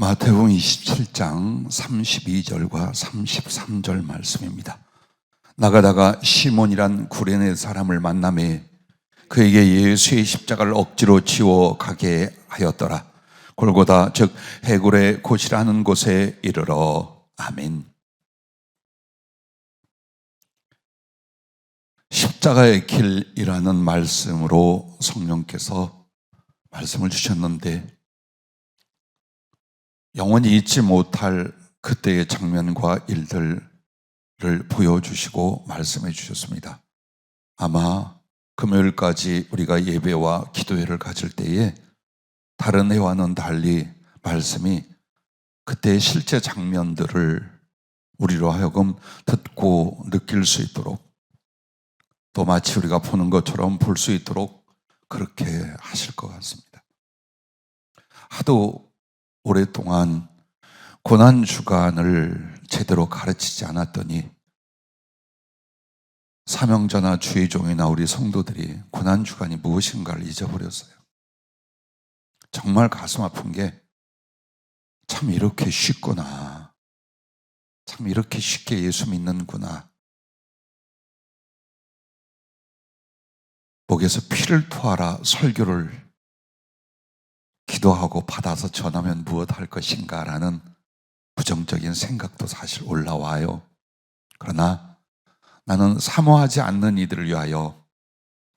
마태복음 27장 32절과 33절 말씀입니다. 나가다가 시몬이란 구레네 사람을 만나매 그에게 예수의 십자가를 억지로 지워 가게 하였더라. 골고다 즉 해골의 곳이라는 곳에 이르러. 아멘. 십자가의 길이라는 말씀으로 성령께서 말씀을 주셨는데, 영원히 잊지 못할 그때의 장면과 일들을 보여주시고 말씀해 주셨습니다. 아마 금요일까지 우리가 예배와 기도회를 가질 때에 다른 해와는 달리 말씀이 그때의 실제 장면들을 우리로 하여금 듣고 느낄 수 있도록, 또 마치 우리가 보는 것처럼 볼 수 있도록 그렇게 하실 것 같습니다. 하도 오랫동안 고난주간을 제대로 가르치지 않았더니 사명자나 주의종이나 우리 성도들이 고난주간이 무엇인가를 잊어버렸어요. 정말 가슴 아픈 게, 참 이렇게 쉽구나, 참 이렇게 쉽게 예수 믿는구나, 목에서 피를 토하라 설교를 기도하고 받아서 전하면 무엇 할 것인가 라는 부정적인 생각도 사실 올라와요. 그러나 나는 사모하지 않는 이들을 위하여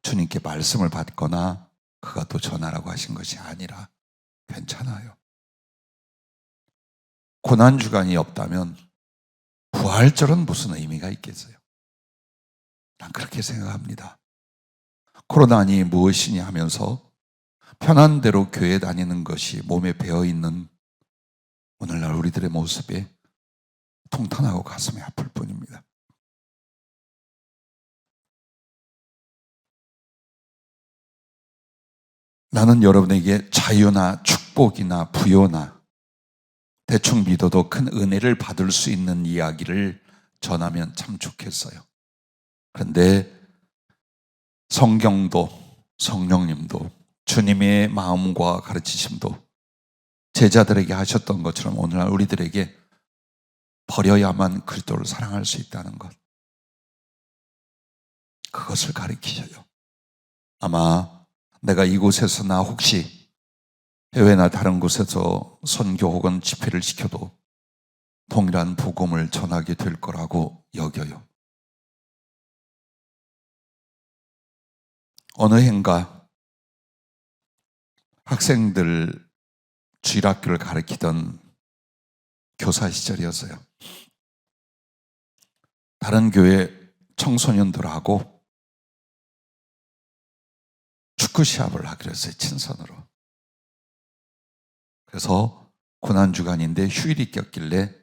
주님께 말씀을 받거나 그가 또 전하라고 하신 것이 아니라 괜찮아요. 고난주간이 없다면 부활절은 무슨 의미가 있겠어요? 난 그렇게 생각합니다. 코로나니 무엇이냐 하면서 편한 대로 교회 다니는 것이 몸에 배어있는 오늘날 우리들의 모습에 통탄하고 가슴이 아플 뿐입니다. 나는 여러분에게 자유나 축복이나 부요나 대충 믿어도 큰 은혜를 받을 수 있는 이야기를 전하면 참 좋겠어요. 그런데 성경도 성령님도 주님의 마음과 가르치심도 제자들에게 하셨던 것처럼 오늘날 우리들에게 버려야만 그리스도를 사랑할 수 있다는 것, 그것을 가르치셔요. 아마 내가 이곳에서나 혹시 해외나 다른 곳에서 선교 혹은 집회를 시켜도 동일한 복음을 전하게 될 거라고 여겨요. 어느 해인가 학생들 주일학교를 가르치던 교사 시절이었어요. 다른 교회 청소년들하고 축구 시합을 하기로 했어요, 친선으로. 그래서 고난주간인데 휴일이 꼈길래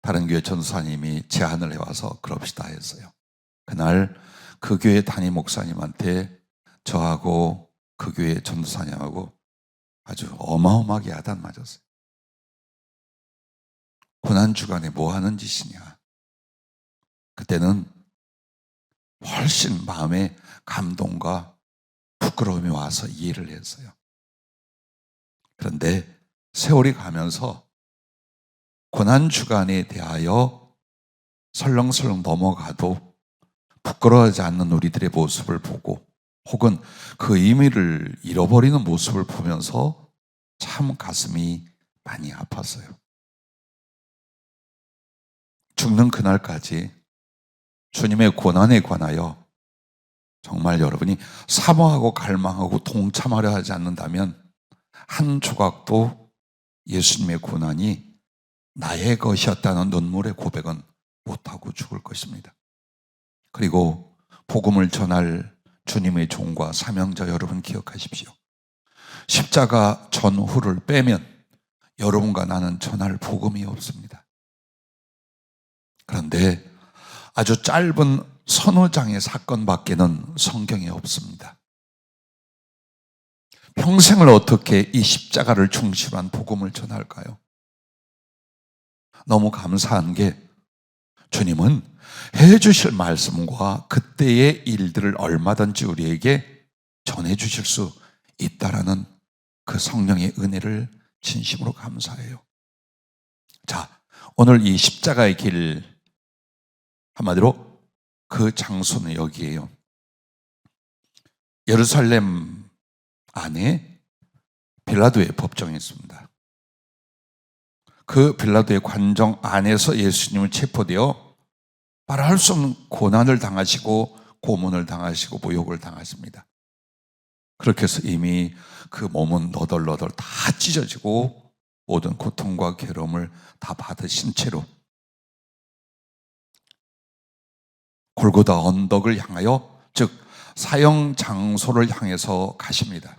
다른 교회 전도사님이 제안을 해와서 그럽시다 했어요. 그날 그 교회 담임 목사님한테 저하고 그 교회 전도사님하고 아주 어마어마하게 야단 맞았어요. 고난주간에 뭐 하는 짓이냐. 그때는 훨씬 마음에 감동과 부끄러움이 와서 이해를 했어요. 그런데 세월이 가면서 고난주간에 대하여 설렁설렁 넘어가도 부끄러워하지 않는 우리들의 모습을 보고, 혹은 그 의미를 잃어버리는 모습을 보면서 참 가슴이 많이 아팠어요. 죽는 그날까지 주님의 고난에 관하여 정말 여러분이 사모하고 갈망하고 동참하려 하지 않는다면 한 조각도 예수님의 고난이 나의 것이었다는 눈물의 고백은 못하고 죽을 것입니다. 그리고 복음을 전할 주님의 종과 사명자 여러분 기억하십시오. 십자가 전후를 빼면 여러분과 나는 전할 복음이 없습니다. 그런데 아주 짧은 서너 장의 사건밖에는 성경에 없습니다. 평생을 어떻게 이 십자가를 중심으로 한 복음을 전할까요? 너무 감사한 게 주님은 해주실 말씀과 그때의 일들을 얼마든지 우리에게 전해주실 수 있다라는 그 성령의 은혜를 진심으로 감사해요. 자, 오늘 이 십자가의 길, 한마디로 그 장소는 여기에요. 예루살렘 안에 빌라도의 법정이 있습니다. 그 빌라도의 관정 안에서 예수님은 체포되어 말할 수 없는 고난을 당하시고 고문을 당하시고 모욕을 당하십니다. 그렇게 해서 이미 그 몸은 너덜너덜 다 찢어지고 모든 고통과 괴로움을 다 받으신 채로 골고다 언덕을 향하여, 즉 사형 장소를 향해서 가십니다.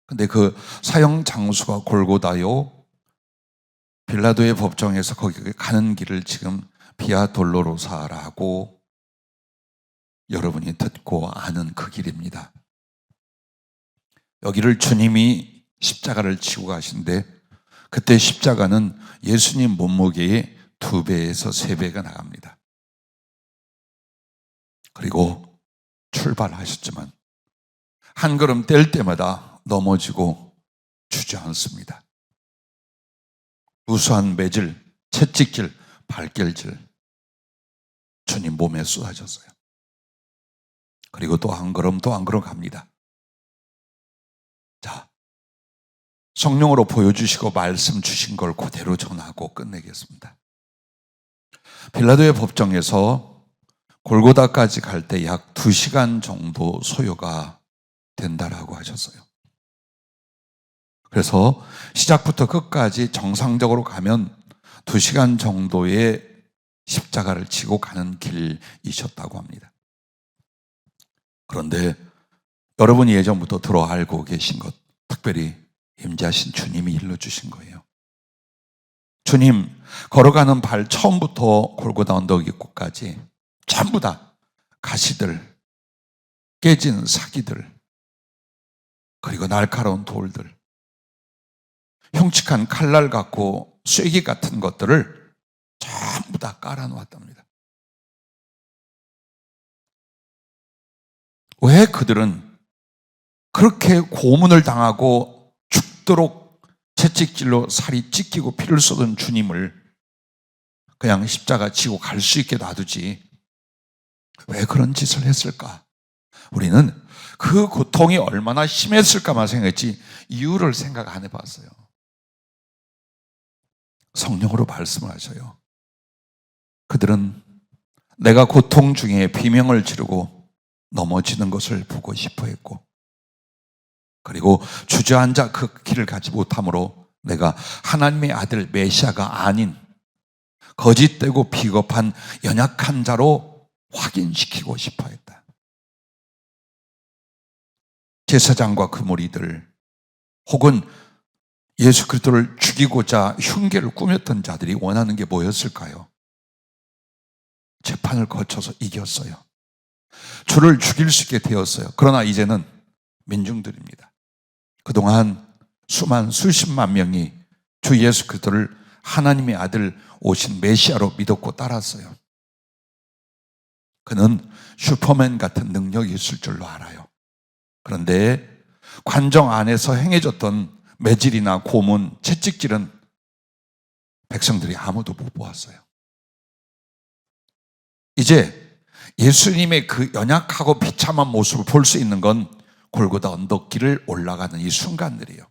근데 그 사형 장소가 골고다요, 빌라도의 법정에서 거기 가는 길을 지금 비아 돌로로사라고 여러분이 듣고 아는 그 길입니다. 여기를 주님이 십자가를 지고 가신데, 그때 십자가는 예수님 몸무게의 2배에서 3배가 나갑니다. 그리고 출발하셨지만 한 걸음 뗄 때마다 넘어지고 주저앉습니다. 우수한 매질, 채찍질, 발길질 주님 몸에 쏟아졌어요. 그리고 또 한 걸음 또 한 걸음 갑니다. 자, 성령으로 보여주시고 말씀 주신 걸 그대로 전하고 끝내겠습니다. 빌라도의 법정에서 골고다까지 갈 때 약 2시간 정도 소요가 된다라고 하셨어요. 그래서 시작부터 끝까지 정상적으로 가면 2시간 정도의 십자가를 지고 가는 길이셨다고 합니다. 그런데 여러분이 예전부터 들어 알고 계신 것, 특별히 임재하신 주님이 일러주신 거예요. 주님 걸어가는 발 처음부터 골고다 언덕 입구까지 전부 다 가시들, 깨진 사기들, 그리고 날카로운 돌들, 흉측한 칼날 같고 쐐기 같은 것들을 전부 다 깔아놓았답니다. 왜 그들은 그렇게 고문을 당하고 죽도록 채찍질로 살이 찢기고 피를 쏟은 주님을 그냥 십자가 지고 갈 수 있게 놔두지 왜 그런 짓을 했을까? 우리는 그 고통이 얼마나 심했을까만 생각했지 이유를 생각 안 해봤어요. 성령으로 말씀을 하셔요. 그들은 내가 고통 중에 비명을 지르고 넘어지는 것을 보고 싶어 했고, 그리고 주저앉아 그 길을 가지 못함으로 내가 하나님의 아들 메시아가 아닌 거짓되고 비겁한 연약한 자로 확인시키고 싶어 했다. 제사장과 그 무리들, 혹은 예수 그리스도를 죽이고자 흉계를 꾸몄던 자들이 원하는 게 뭐였을까요? 재판을 거쳐서 이겼어요. 주를 죽일 수 있게 되었어요. 그러나 이제는 민중들입니다. 그동안 수십만 명이 주 예수 그리스도를 하나님의 아들 오신 메시아로 믿었고 따랐어요. 그는 슈퍼맨 같은 능력이 있을 줄로 알아요. 그런데 관정 안에서 행해졌던 매질이나 고문, 채찍질은 백성들이 아무도 못 보았어요. 이제 예수님의 그 연약하고 비참한 모습을 볼 수 있는 건 골고다 언덕길을 올라가는 이 순간들이에요.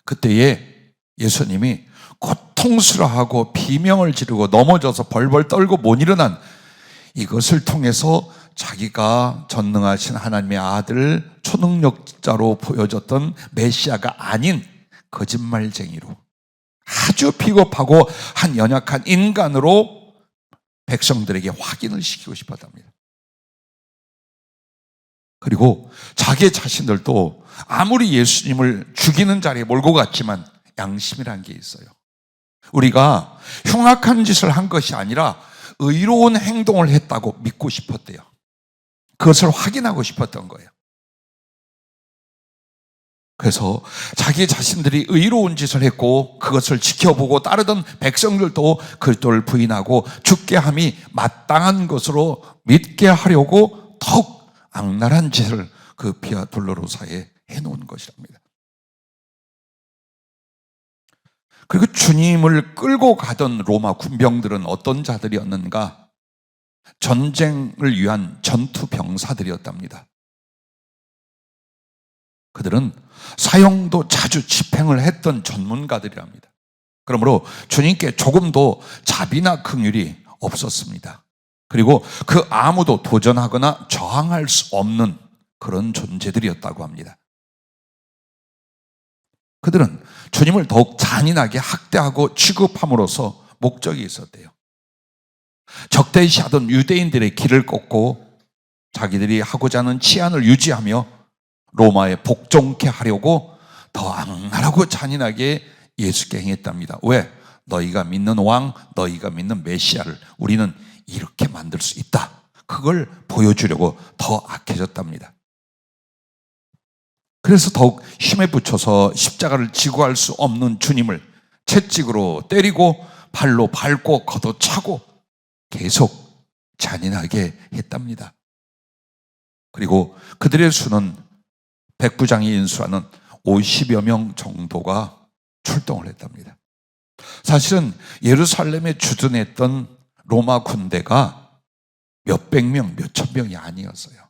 그때에 예수님이 고통스러워하고 비명을 지르고 넘어져서 벌벌 떨고 못 일어난 이것을 통해서 자기가 전능하신 하나님의 아들, 초능력자로 보여졌던 메시아가 아닌 거짓말쟁이로, 아주 비겁하고 한 연약한 인간으로 백성들에게 확인을 시키고 싶었답니다. 그리고 자기 자신들도 아무리 예수님을 죽이는 자리에 몰고 갔지만 양심이라는 게 있어요. 우리가 흉악한 짓을 한 것이 아니라 의로운 행동을 했다고 믿고 싶었대요. 그것을 확인하고 싶었던 거예요. 그래서 자기 자신들이 의로운 짓을 했고 그것을 지켜보고 따르던 백성들도 그리스도를 부인하고 죽게 함이 마땅한 것으로 믿게 하려고 더욱 악랄한 짓을 그 비아 돌로로사에 해놓은 것이랍니다. 그리고 주님을 끌고 가던 로마 군병들은 어떤 자들이었는가? 전쟁을 위한 전투 병사들이었답니다. 그들은 사형도 자주 집행을 했던 전문가들이랍니다. 그러므로 주님께 조금도 자비나 긍휼이 없었습니다. 그리고 그 아무도 도전하거나 저항할 수 없는 그런 존재들이었다고 합니다. 그들은 주님을 더욱 잔인하게 학대하고 취급함으로써 목적이 있었대요. 적대시하던 유대인들의 길을 꺾고 자기들이 하고자 하는 치안을 유지하며 로마에 복종케 하려고 더 악랄하고 잔인하게 예수께 행했답니다. 왜? 너희가 믿는 왕, 너희가 믿는 메시아를 우리는 이렇게 만들 수 있다. 그걸 보여주려고 더 악해졌답니다. 그래서 더욱 힘에 붙여서 십자가를 지고 할 수 없는 주님을 채찍으로 때리고 발로 밟고 걷어차고 계속 잔인하게 했답니다. 그리고 그들의 수는 백부장이 인수하는 50여 명 정도가 출동을 했답니다. 사실은 예루살렘에 주둔했던 로마 군대가 몇백 명, 몇천 명이 아니었어요.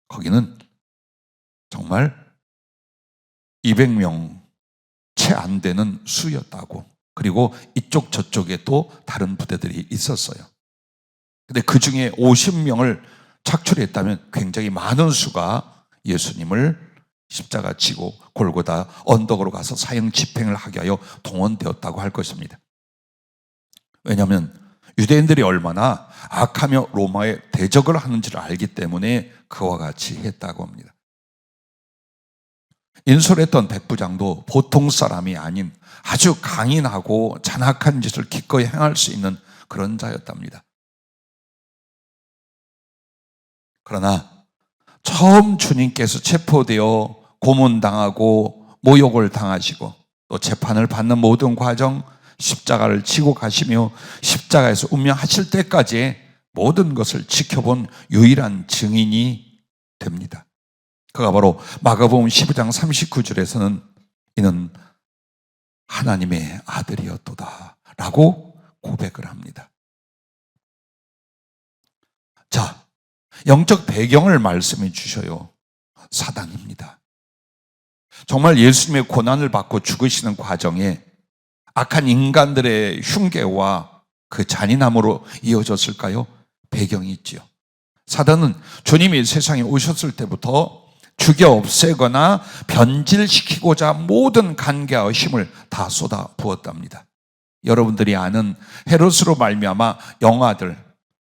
거기는 정말 200명 채 안 되는 수였다고. 그리고 이쪽 저쪽에 또 다른 부대들이 있었어요. 근데 그 중에 50명을 착출했다면 굉장히 많은 수가 예수님을 십자가 지고 골고다 언덕으로 가서 사형 집행을 하게 하여 동원되었다고 할 것입니다. 왜냐하면 유대인들이 얼마나 악하며 로마에 대적을 하는지를 알기 때문에 그와 같이 했다고 합니다. 인솔했던 백부장도 보통 사람이 아닌 아주 강인하고 잔악한 짓을 기꺼이 행할 수 있는 그런 자였답니다. 그러나 처음 주님께서 체포되어 고문당하고 모욕을 당하시고 또 재판을 받는 모든 과정, 십자가를 지고 가시며 십자가에서 운명하실 때까지 모든 것을 지켜본 유일한 증인이 됩니다. 그가 바로 마가복음 12장 39절에서는 이는 하나님의 아들이었도다 라고 고백을 합니다. 자, 영적 배경을 말씀해 주셔요. 사단입니다. 정말 예수님의 고난을 받고 죽으시는 과정에 악한 인간들의 흉계와 그 잔인함으로 이어졌을까요? 배경이 있지요. 사단은 주님이 세상에 오셨을 때부터 죽여 없애거나 변질시키고자 모든 간계와 힘을 다 쏟아 부었답니다. 여러분들이 아는 헤롯으로 말미암아 영아들,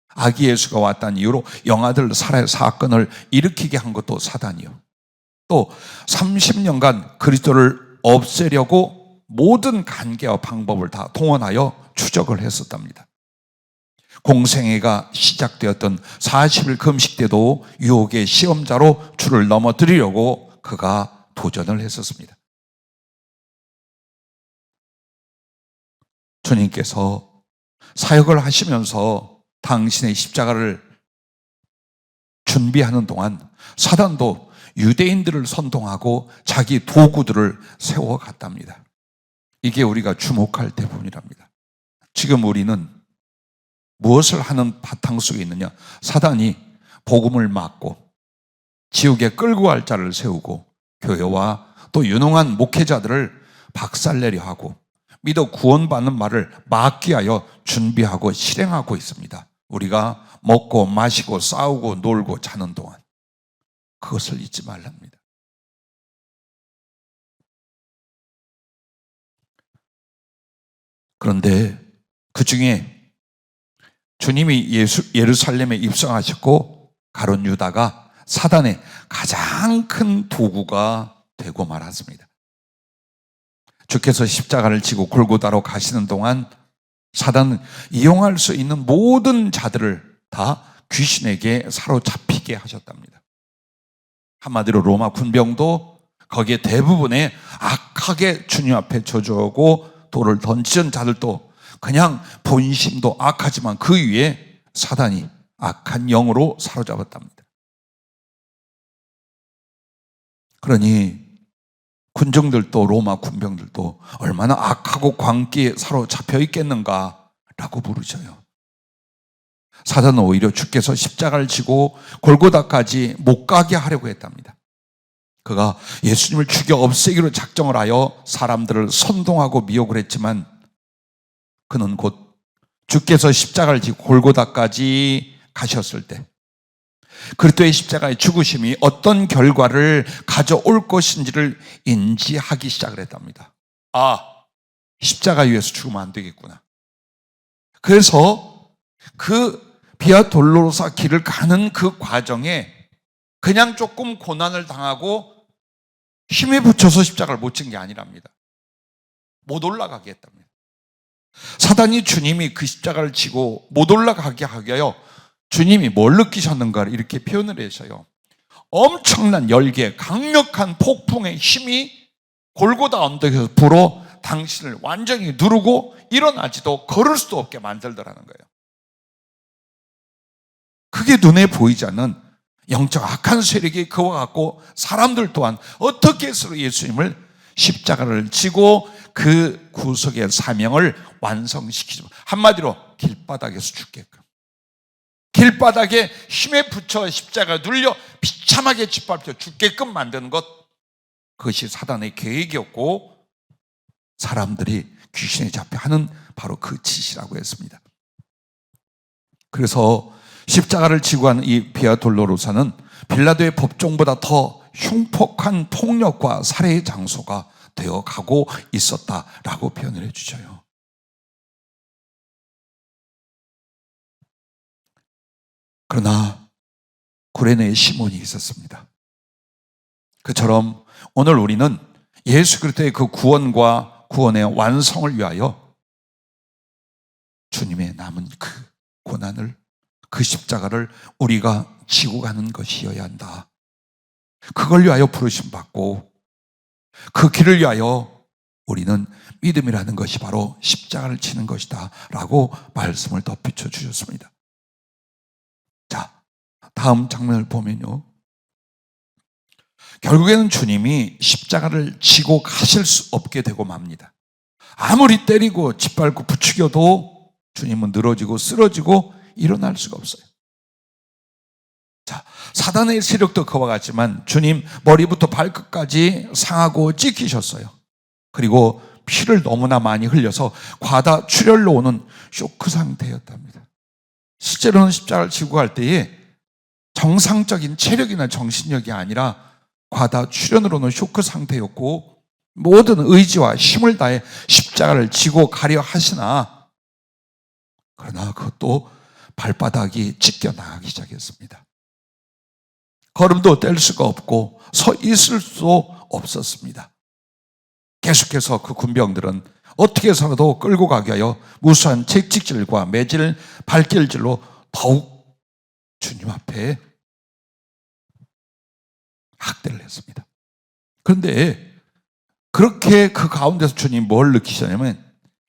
아기 예수가 왔다는 이유로 영아들 살해 사건을 일으키게 한 것도 사단이요. 또 30년간 그리스도를 없애려고 모든 간계와 방법을 다 동원하여 추적을 했었답니다. 공생애가 시작되었던 40일 금식 때도 유혹의 시험자로 주를 넘어뜨리려고 그가 도전을 했었습니다. 주님께서 사역을 하시면서 당신의 십자가를 준비하는 동안 사단도 유대인들을 선동하고 자기 도구들을 세워갔답니다. 이게 우리가 주목할 대부분이랍니다. 지금 우리는 무엇을 하는 바탕 속에 있느냐? 사단이 복음을 막고 지옥에 끌고 갈 자를 세우고 교회와 또 유능한 목회자들을 박살내려 하고 믿어 구원받는 말을 막기 하여 준비하고 실행하고 있습니다. 우리가 먹고 마시고 싸우고 놀고 자는 동안 그것을 잊지 말랍니다. 그런데 그 중에 주님이 예루살렘에 입성하셨고 가룟 유다가 사단의 가장 큰 도구가 되고 말았습니다. 주께서 십자가를 지고 골고다로 가시는 동안 사단은 이용할 수 있는 모든 자들을 다 귀신에게 사로잡히게 하셨답니다. 한마디로 로마 군병도 거기에 대부분의 악하게 주님 앞에 저주하고 돌을 던지는 자들도 그냥 본심도 악하지만 그 위에 사단이 악한 영으로 사로잡았답니다. 그러니 군정들도 로마 군병들도 얼마나 악하고 광기에 사로잡혀 있겠는가라고 부르셔요. 사단은 오히려 주께서 십자가를 지고 골고다까지 못 가게 하려고 했답니다. 그가 예수님을 죽여 없애기로 작정을 하여 사람들을 선동하고 미혹을 했지만 그는 곧 주께서 십자가를 지고 골고다까지 가셨을 때 그리스도의 십자가의 죽으심이 어떤 결과를 가져올 것인지를 인지하기 시작을 했답니다. 십자가 위에서 죽으면 안 되겠구나. 그래서 그 비아 돌로로사 길을 가는 그 과정에 그냥 조금 고난을 당하고 힘에 붙여서 십자가를 못 진 게 아니랍니다. 못 올라가게 했답니다. 사단이 주님이 그 십자가를 지고 못 올라가게 하기 위하여 주님이 뭘 느끼셨는가를 이렇게 표현을 해서요. 엄청난 열기, 강력한 폭풍의 힘이 골고다 언덕에서 불어 당신을 완전히 누르고 일어나지도 걸을 수도 없게 만들더라는 거예요. 그게 눈에 보이지 않는 영적 악한 세력이 그와 같고 사람들 또한 어떻게 해서 예수님을 십자가를 지고 그 구속의 사명을 완성시키죠. 한마디로 길바닥에서 죽게끔. 길바닥에 힘에 붙여 십자가 눌려 비참하게 짓밟혀 죽게끔 만드는 것, 그것이 사단의 계획이었고 사람들이 귀신에 잡혀 하는 바로 그 짓이라고 했습니다. 그래서 십자가를 지고 한 이 비아 돌로로사는 빌라도의 법정보다 더 흉폭한 폭력과 살해의 장소가 되어가고 있었다라고 표현을 해주셔요. 그러나 구레네의 시몬이 있었습니다. 그처럼 오늘 우리는 예수 그리스도의 그 구원과 구원의 완성을 위하여 주님의 남은 그 고난을, 그 십자가를 우리가 지고 가는 것이어야 한다. 그걸 위하여 부르심 받고 그 길을 위하여 우리는 믿음이라는 것이 바로 십자가를 지는 것이다 라고 말씀을 덧붙여 주셨습니다. 자, 다음 장면을 보면요, 결국에는 주님이 십자가를 지고 가실 수 없게 되고 맙니다. 아무리 때리고 짓밟고 부추겨도 주님은 늘어지고 쓰러지고 일어날 수가 없어요. 자, 사단의 세력도 그와 같지만 주님 머리부터 발끝까지 상하고 찢기셨어요. 그리고 피를 너무나 많이 흘려서 과다 출혈로 오는 쇼크 상태였답니다. 실제로는 십자가를 지고 갈 때에 정상적인 체력이나 정신력이 아니라 과다 출혈으로 오는 쇼크 상태였고 모든 의지와 힘을 다해 십자가를 지고 가려 하시나 그러나 그것도 발바닥이 찢겨 나가기 시작했습니다. 걸음도 뗄 수가 없고 서 있을 수도 없었습니다. 계속해서 그 군병들은 어떻게 해서라도 끌고 가기 위하여 무수한 채찍질과 매질, 발길질로 더욱 주님 앞에 학대를 했습니다. 그런데 그렇게 그 가운데서 주님 뭘 느끼셨냐면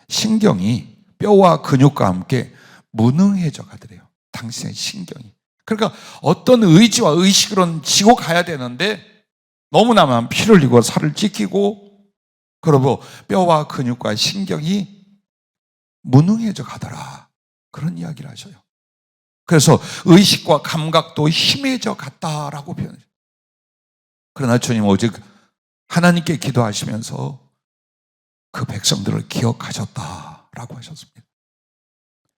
신경이 뼈와 근육과 함께 무능해져 가더래요. 당신의 신경이. 그러니까 어떤 의지와 의식으로는 지고 가야 되는데 너무나만 피를 흘리고 살을 찢기고 그러고 뼈와 근육과 신경이 무능해져 가더라. 그런 이야기를 하셔요. 그래서 의식과 감각도 희미해져 갔다라고 표현해요. 그러나 주님 오직 하나님께 기도하시면서 그 백성들을 기억하셨다라고 하셨습니다.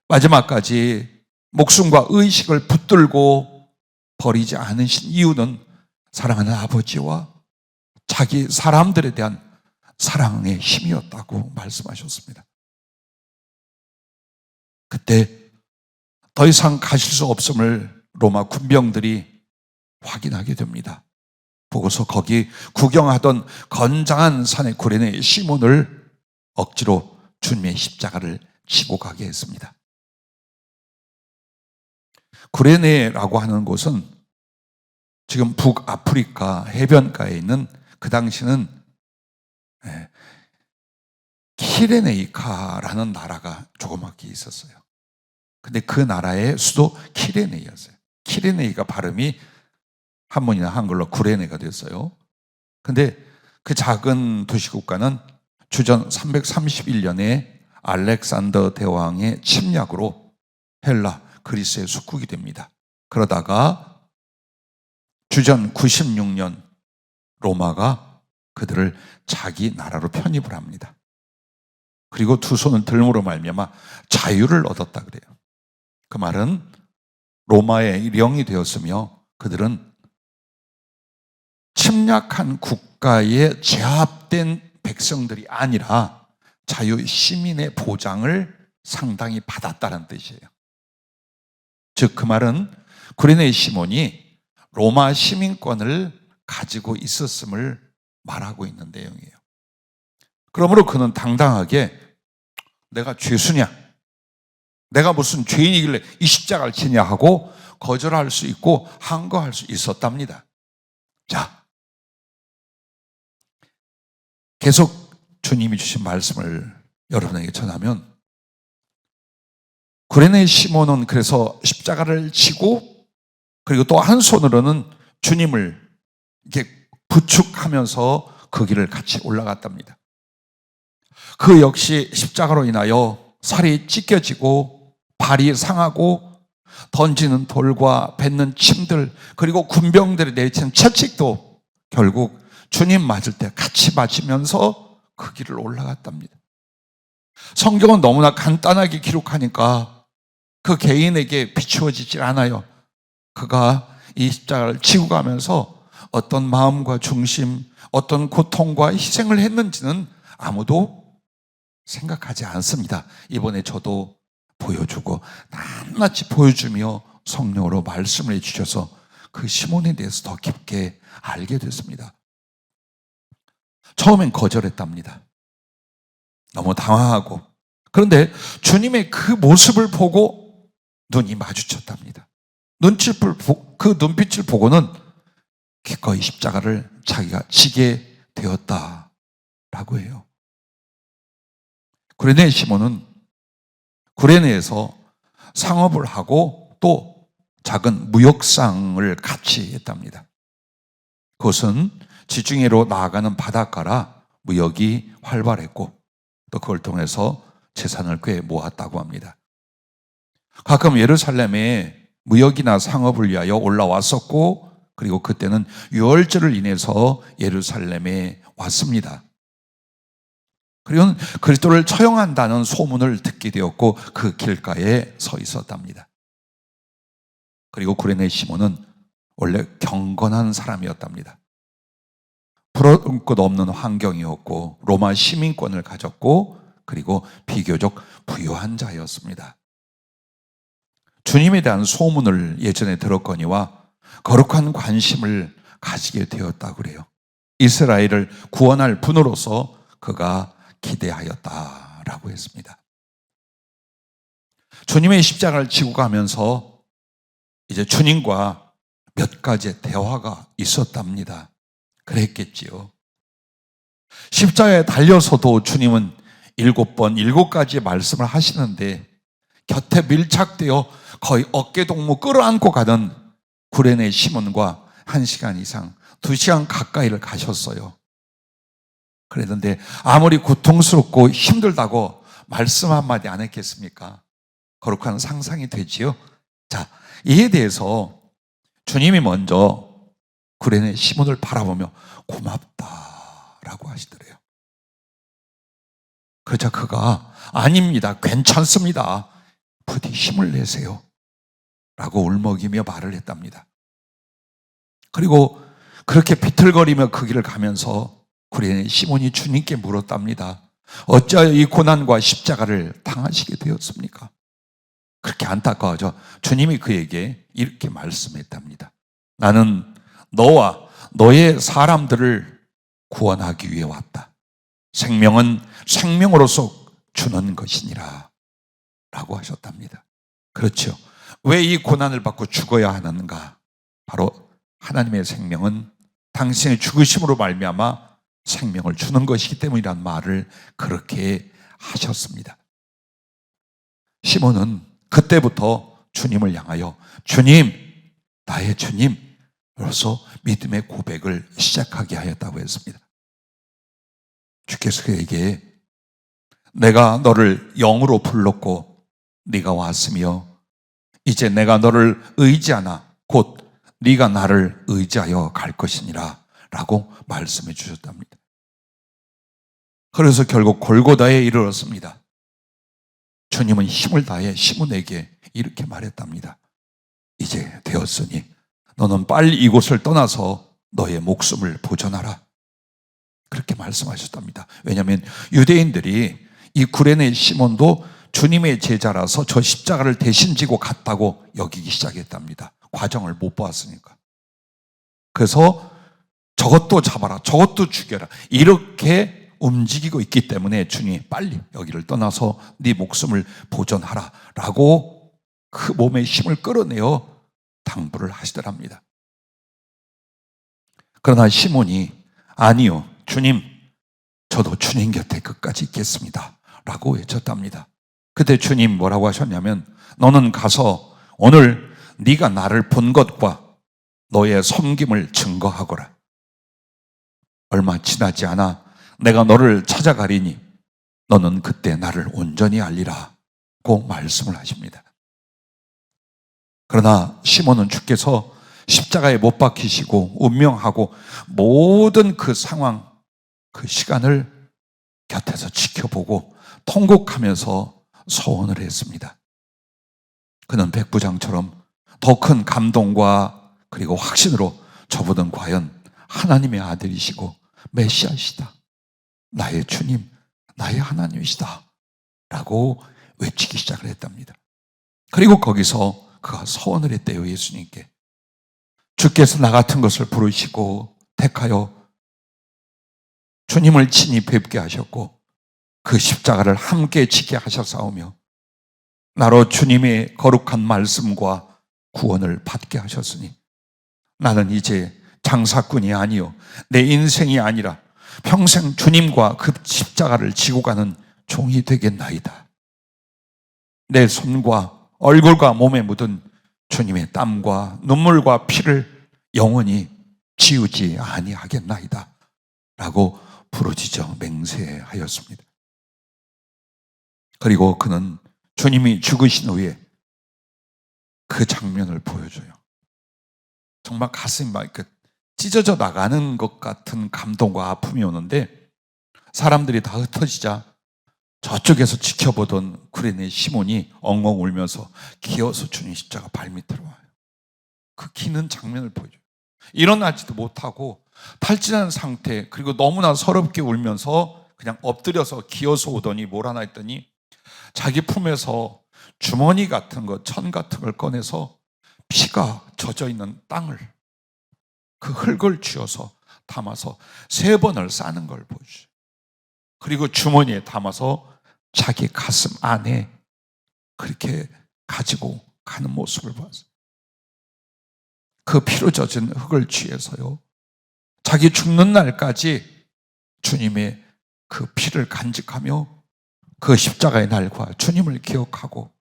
마지막까지 목숨과 의식을 붙들고 버리지 않으신 이유는 사랑하는 아버지와 자기 사람들에 대한 사랑의 힘이었다고 말씀하셨습니다. 그때 더 이상 가실 수 없음을 로마 군병들이 확인하게 됩니다. 보고서 거기 구경하던 건장한 산의 구레네 시몬을 억지로 주님의 십자가를 지고 가게 했습니다. 구레네라고 하는 곳은 지금 북아프리카 해변가에 있는, 그 당시는 키레네이카라는 나라가 조그맣게 있었어요. 근데 그 나라의 수도 키레네이였어요. 키레네이가 발음이 한문이나 한글로 구레네가 됐어요. 근데 그 작은 도시 국가는 주전 331년에 알렉산더 대왕의 침략으로 헬라, 그리스의 속국이 됩니다. 그러다가 주전 96년 로마가 그들을 자기 나라로 편입을 합니다. 그리고 두 손을 들므로 말미암아 자유를 얻었다 그래요. 그 말은 로마의 영이 되었으며 그들은 침략한 국가에 제압된 백성들이 아니라 자유 시민의 보장을 상당히 받았다는 뜻이에요. 즉 그 말은 구레네 시몬이 로마 시민권을 가지고 있었음을 말하고 있는 내용이에요. 그러므로 그는 당당하게 내가 죄수냐? 내가 무슨 죄인이길래 이 십자가를 지냐 하고 거절할 수 있고 항거할 수 있었답니다. 자, 계속 주님이 주신 말씀을 여러분에게 전하면 구레네 시몬은 그래서 십자가를 지고 그리고 또 한 손으로는 주님을 이렇게 부축하면서 그 길을 같이 올라갔답니다. 그 역시 십자가로 인하여 살이 찢겨지고 발이 상하고 던지는 돌과 뱉는 침들 그리고 군병들이 내치는 채찍도 결국 주님 맞을 때 같이 맞으면서 그 길을 올라갔답니다. 성경은 너무나 간단하게 기록하니까 그 개인에게 비추어지질 않아요. 그가 이 십자가를 지고 가면서 어떤 마음과 중심, 어떤 고통과 희생을 했는지는 아무도 생각하지 않습니다. 이번에 저도 보여주고 낱낱이 보여주며 성령으로 말씀을 해주셔서 그 시몬에 대해서 더 깊게 알게 됐습니다. 처음엔 거절했답니다. 너무 당황하고. 그런데 주님의 그 모습을 보고 눈이 마주쳤답니다. 그 눈빛을 보고는 기꺼이 십자가를 자기가 지게 되었다라고 해요. 구레네 시몬은 구레네에서 상업을 하고 또 작은 무역상을 같이 했답니다. 그것은 지중해로 나아가는 바닷가라 무역이 활발했고 또 그걸 통해서 재산을 꽤 모았다고 합니다. 가끔 예루살렘에 무역이나 상업을 위하여 올라왔었고 그리고 그때는 유월절을 인해서 예루살렘에 왔습니다. 그리고 그리스도를 처형한다는 소문을 듣게 되었고 그 길가에 서 있었답니다. 그리고 구레네 시몬은 원래 경건한 사람이었답니다. 부러울 것 없는 환경이었고 로마 시민권을 가졌고 그리고 비교적 부유한 자였습니다. 주님에 대한 소문을 예전에 들었거니와 거룩한 관심을 가지게 되었다고 그래요. 이스라엘을 구원할 분으로서 그가 기대하였다라고 했습니다. 주님의 십자가를 지고 가면서 이제 주님과 몇 가지 대화가 있었답니다. 그랬겠지요. 십자가에 달려서도 주님은 7번 7가지의 말씀을 하시는데 곁에 밀착되어 거의 어깨동무 끌어안고 가던 구레네 시몬과 1시간 이상 2시간 가까이를 가셨어요. 그랬는데 아무리 고통스럽고 힘들다고 말씀 한마디 안 했겠습니까? 거룩한 상상이 되지요. 자, 이에 대해서 주님이 먼저 구레네 시몬을 바라보며 고맙다라고 하시더래요. 그러자 그가 아닙니다. 괜찮습니다. 부디 힘을 내세요. 라고 울먹이며 말을 했답니다. 그리고 그렇게 비틀거리며 그 길을 가면서 구레네 시몬이 주님께 물었답니다. 어찌하여 이 고난과 십자가를 당하시게 되었습니까? 그렇게 안타까워져 주님이 그에게 이렇게 말씀했답니다. 나는 너와 너의 사람들을 구원하기 위해 왔다. 생명은 생명으로서 주는 것이니라 라고 하셨답니다. 그렇죠. 왜 이 고난을 받고 죽어야 하는가? 바로 하나님의 생명은 당신의 죽으심으로 말미암아 생명을 주는 것이기 때문이란 말을 그렇게 하셨습니다. 시몬은 그때부터 주님을 향하여 주님, 나의 주님으로서 믿음의 고백을 시작하게 하였다고 했습니다. 주께서 그에게 내가 너를 영으로 불렀고 네가 왔으며 이제 내가 너를 의지하나 곧 네가 나를 의지하여 갈 것이니라 라고 말씀해 주셨답니다. 그래서 결국 골고다에 이르렀습니다. 주님은 힘을 다해 시몬에게 이렇게 말했답니다. 이제 되었으니 너는 빨리 이곳을 떠나서 너의 목숨을 보존하라. 그렇게 말씀하셨답니다. 왜냐하면 유대인들이 이 구레네 시몬도 주님의 제자라서 저 십자가를 대신 지고 갔다고 여기기 시작했답니다. 과정을 못 보았으니까. 그래서 저것도 잡아라, 저것도 죽여라, 이렇게 움직이고 있기 때문에 주님이 빨리 여기를 떠나서 네 목숨을 보존하라 라고 그 몸의 힘을 끌어내어 당부를 하시더랍니다. 그러나 시몬이 아니요 주님, 저도 주님 곁에 끝까지 있겠습니다 라고 외쳤답니다. 그때 주님 뭐라고 하셨냐면 너는 가서 오늘 네가 나를 본 것과 너의 섬김을 증거하거라. 얼마 지나지 않아 내가 너를 찾아가리니 너는 그때 나를 온전히 알리라고 말씀을 하십니다. 그러나 시몬은 주께서 십자가에 못 박히시고 운명하고 모든 그 상황, 그 시간을 곁에서 지켜보고 통곡하면서 서원을 했습니다. 그는 백부장처럼 더 큰 감동과 그리고 확신으로 저분은 과연 하나님의 아들이시고 메시아시다, 나의 주님, 나의 하나님이시다 라고 외치기 시작을 했답니다. 그리고 거기서 그가 서원을 했대요. 예수님께 주께서 나 같은 것을 부르시고 택하여 주님을 친히 뵙게 하셨고 그 십자가를 함께 지게 하셨사오며 나로 주님의 거룩한 말씀과 구원을 받게 하셨으니 나는 이제 장사꾼이 아니요 내 인생이 아니라 평생 주님과 그 십자가를 지고 가는 종이 되겠나이다. 내 손과 얼굴과 몸에 묻은 주님의 땀과 눈물과 피를 영원히 지우지 아니하겠나이다 라고 부르짖어 맹세하였습니다. 그리고 그는 주님이 죽으신 후에 그 장면을 보여줘요. 정말 가슴이 막 찢어져 나가는 것 같은 감동과 아픔이 오는데 사람들이 다 흩어지자 저쪽에서 지켜보던 구레네 시몬이 엉엉 울면서 기어서 주님 십자가 발밑으로 와요. 그 기는 장면을 보여줘요. 일어나지도 못하고 탈진한 상태, 그리고 너무나 서럽게 울면서 그냥 엎드려서 기어서 오더니 뭘 하나 했더니 자기 품에서 주머니 같은 거, 천 같은 걸 꺼내서 피가 젖어 있는 땅을, 그 흙을 쥐어서 담아서 3번을 싸는 걸 보여줘요. 그리고 주머니에 담아서 자기 가슴 안에 그렇게 가지고 가는 모습을 봤어요. 그 피로 젖은 흙을 취해서요, 자기 죽는 날까지 주님의 그 피를 간직하며 그 십자가의 날과 주님을 기억하고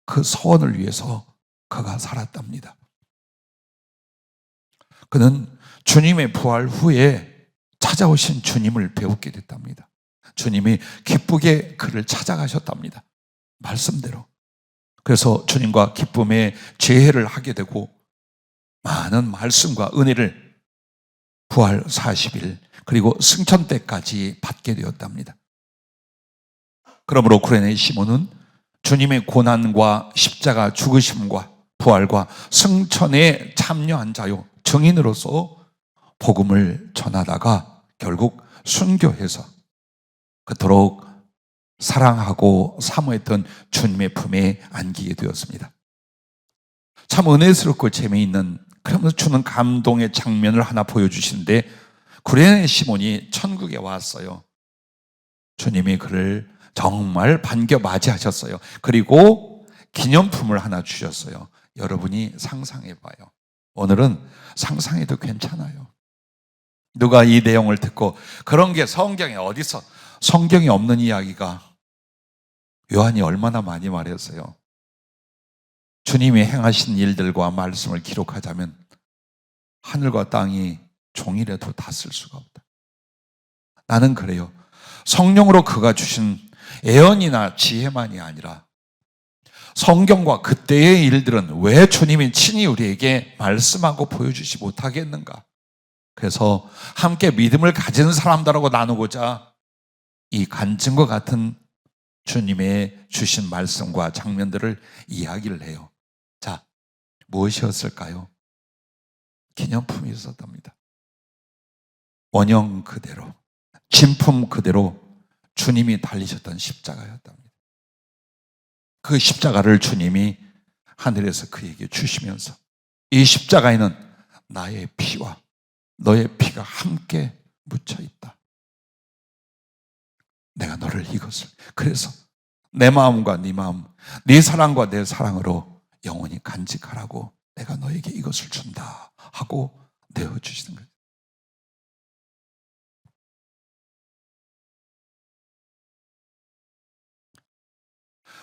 그 서원을 위해서 그가 살았답니다. 그는 주님의 부활 후에 찾아오신 주님을 배우게 됐답니다. 주님이 기쁘게 그를 찾아가셨답니다. 말씀대로. 그래서 주님과 기쁨의 재회를 하게 되고 많은 말씀과 은혜를 부활 40일 그리고 승천 때까지 받게 되었답니다. 그러므로 구레네 시몬은 주님의 고난과 십자가 죽으심과 부활과 승천에 참여한 자요, 증인으로서 복음을 전하다가 결국 순교해서 그토록 사랑하고 사모했던 주님의 품에 안기게 되었습니다. 참 은혜스럽고 재미있는, 그러면서 주는 감동의 장면을 하나 보여주시는데, 구레네 시몬이 천국에 왔어요. 주님이 그를 정말 반겨 맞이하셨어요. 그리고 기념품을 하나 주셨어요. 여러분이 상상해봐요. 오늘은 상상해도 괜찮아요. 누가 이 내용을 듣고 그런 게 성경에 어디서, 성경에 없는 이야기가 요한이 얼마나 많이 말했어요. 주님이 행하신 일들과 말씀을 기록하자면 하늘과 땅이 종이라도 다 쓸 수가 없다. 나는 그래요. 성령으로 그가 주신 애언이나 지혜만이 아니라 성경과 그때의 일들은 왜 주님이 친히 우리에게 말씀하고 보여주지 못하겠는가? 그래서 함께 믿음을 가진 사람들하고 나누고자 이 간증과 같은 주님의 주신 말씀과 장면들을 이야기를 해요. 자, 무엇이었을까요? 기념품이 있었답니다. 원형 그대로, 진품 그대로 주님이 달리셨던 십자가였답니다. 그 십자가를 주님이 하늘에서 그에게 주시면서 이 십자가에는 나의 피와 너의 피가 함께 묻혀 있다. 내가 너를 이것을, 그래서 내 마음과 네 마음, 네 사랑과 내 사랑으로 영원히 간직하라고 내가 너에게 이것을 준다 하고 내어주시는 거예요.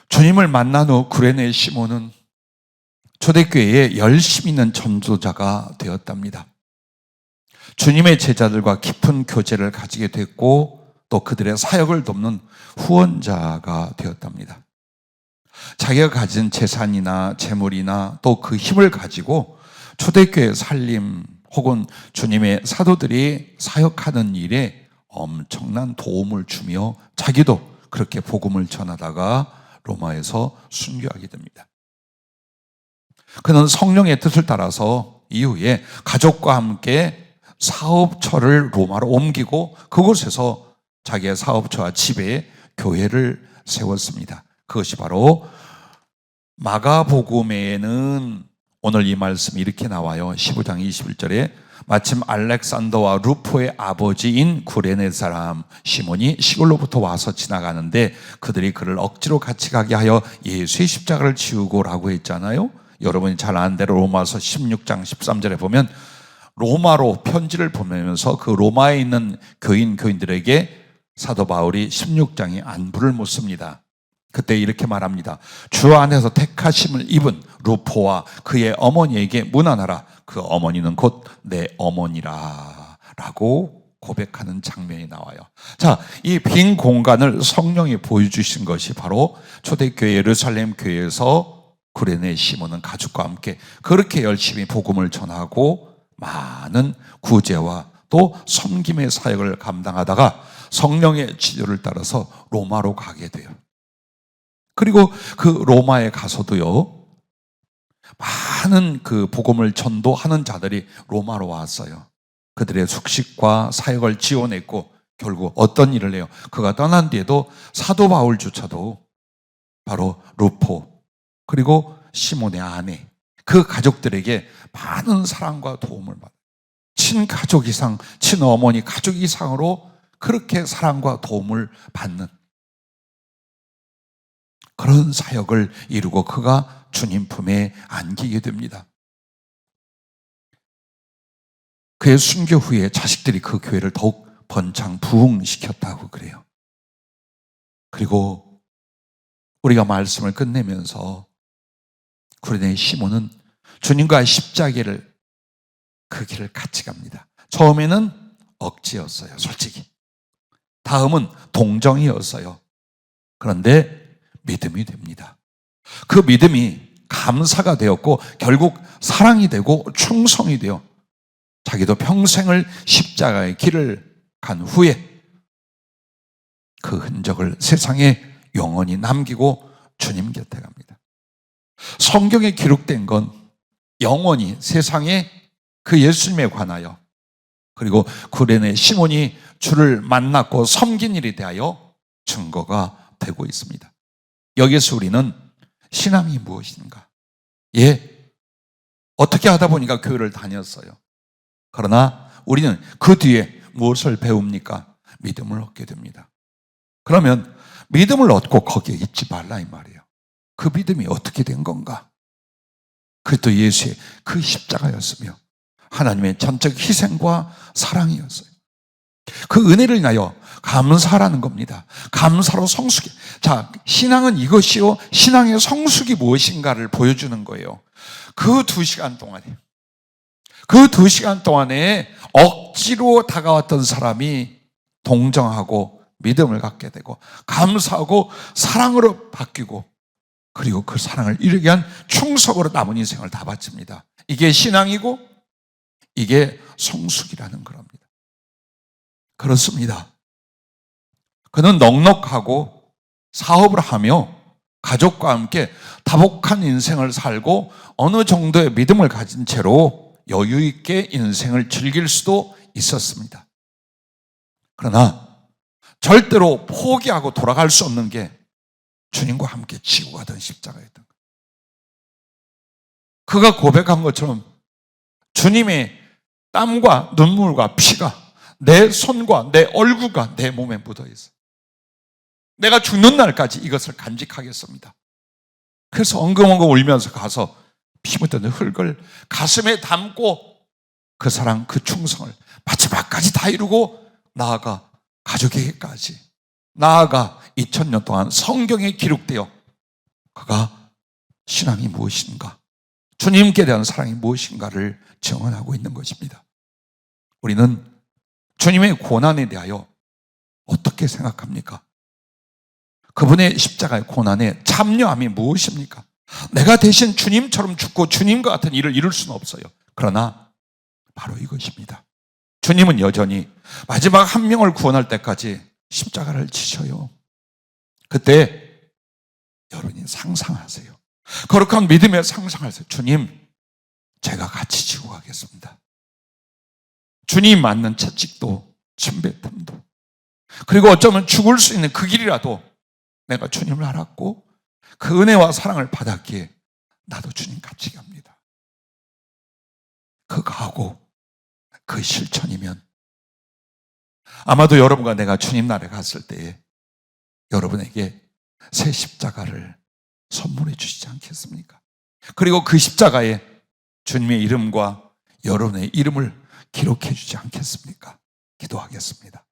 주님을 만난 후 구레네 시몬은 초대교회에 열심 있는 전도자가 되었답니다. 주님의 제자들과 깊은 교제를 가지게 됐고 또 그들의 사역을 돕는 후원자가 되었답니다. 자기가 가진 재산이나 재물이나 또 그 힘을 가지고 초대교회 살림 혹은 주님의 사도들이 사역하는 일에 엄청난 도움을 주며 자기도 그렇게 복음을 전하다가 로마에서 순교하게 됩니다. 그는 성령의 뜻을 따라서 이후에 가족과 함께 사업처를 로마로 옮기고 그곳에서 자기의 사업처와 집에 교회를 세웠습니다. 그것이 바로 마가복음에는 오늘 이 말씀이 이렇게 나와요. 15장 21절에 마침 알렉산더와 루포의 아버지인 구레네 사람 시몬이 시골로부터 와서 지나가는데 그들이 그를 억지로 같이 가게 하여 예수의 십자가를 지우고라고 했잖아요. 여러분이 잘 아는 대로 로마서 16장 13절에 보면 로마로 편지를 보내면서 그 로마에 있는 교인들에게 사도 바울이 16장에 안부를 묻습니다. 그때 이렇게 말합니다. 주 안에서 택하심을 입은 루포와 그의 어머니에게 문안하라. 그 어머니는 곧 내 어머니라 라고 고백하는 장면이 나와요. 자, 이 빈 공간을 성령이 보여주신 것이 바로 초대교회 예루살렘 교회에서 구레네 시몬은 가족과 함께 그렇게 열심히 복음을 전하고 많은 구제와 또 섬김의 사역을 감당하다가 성령의 지도를 따라서 로마로 가게 돼요. 그리고 그 로마에 가서도요, 많은 그 복음을 전도하는 자들이 로마로 왔어요. 그들의 숙식과 사역을 지원했고 결국 어떤 일을 해요? 그가 떠난 뒤에도 사도 바울조차도 바로 루포 그리고 시몬의 아내 그 가족들에게 많은 사랑과 도움을 받아요. 친가족 이상, 친어머니 가족 이상으로 그렇게 사랑과 도움을 받는 그런 사역을 이루고 그가 주님 품에 안기게 됩니다. 그의 순교 후에 자식들이 그 교회를 더욱 번창 부흥시켰다고 그래요. 그리고 우리가 말씀을 끝내면서 구레네 시몬은 주님과 십자가를 그 길을 같이 갑니다. 처음에는 억지였어요, 솔직히. 다음은 동정이었어요. 그런데 믿음이 됩니다. 그 믿음이 감사가 되었고 결국 사랑이 되고 충성이 되어 자기도 평생을 십자가의 길을 간 후에 그 흔적을 세상에 영원히 남기고 주님 곁에 갑니다. 성경에 기록된 건 영원히 세상에 그 예수님에 관하여 그리고 구레네 시몬이 주를 만났고 섬긴 일에 대하여 증거가 되고 있습니다. 여기서 우리는 신앙이 무엇인가? 어떻게 하다 보니까 교회를 다녔어요. 그러나 우리는 그 뒤에 무엇을 배웁니까? 믿음을 얻게 됩니다. 그러면 믿음을 얻고 거기에 있지 말라 이 말이에요. 그 믿음이 어떻게 된 건가? 그리스도 예수의 그 십자가였으며 하나님의 전적 희생과 사랑이었어요. 그 은혜를 인하여 감사라는 겁니다. 감사로 성숙이. 자, 신앙은 이것이요. 신앙의 성숙이 무엇인가를 보여주는 거예요. 그 2시간 동안에 억지로 다가왔던 사람이 동정하고 믿음을 갖게 되고 감사하고 사랑으로 바뀌고 그리고 그 사랑을 이루기 위한 충성으로 남은 인생을 다 바칩니다. 이게 신앙이고 이게 성숙이라는 겁니다. 그렇습니다. 그는 넉넉하고 사업을 하며 가족과 함께 다복한 인생을 살고 어느 정도의 믿음을 가진 채로 여유 있게 인생을 즐길 수도 있었습니다. 그러나 절대로 포기하고 돌아갈 수 없는 게 주님과 함께 지고 가던 십자가였던 거예요. 그가 고백한 것처럼 주님의 땀과 눈물과 피가 내 손과 내 얼굴과 내 몸에 묻어 있어요. 내가 죽는 날까지 이것을 간직하겠습니다. 그래서 엉금엉금 울면서 가서 피 묻은 흙을 가슴에 담고 그 사랑, 그 충성을 마지막까지 다 이루고 나아가 가족에게까지 나아가 2000년 동안 성경에 기록되어 그가 신앙이 무엇인가, 주님께 대한 사랑이 무엇인가를 증언하고 있는 것입니다. 우리는 주님의 고난에 대하여 어떻게 생각합니까? 그분의 십자가의 고난에 참여함이 무엇입니까? 내가 대신 주님처럼 죽고 주님과 같은 일을 이룰 수는 없어요. 그러나 바로 이것입니다. 주님은 여전히 마지막 한 명을 구원할 때까지 십자가를 지셔요. 그때 여러분이 상상하세요. 거룩한 믿음에 상상하세요. 주님, 제가 같이 지고 가겠습니다. 주님 맞는 채찍도 침뱉음도 그리고 어쩌면 죽을 수 있는 그 길이라도 내가 주님을 알았고 그 은혜와 사랑을 받았기에 나도 주님 같이 갑니다. 그거 하고 그 실천이면 아마도 여러분과 내가 주님 나라에 갔을 때에 여러분에게 새 십자가를 선물해 주시지 않겠습니까? 그리고 그 십자가에 주님의 이름과 여러분의 이름을 기록해 주지 않겠습니까? 기도하겠습니다.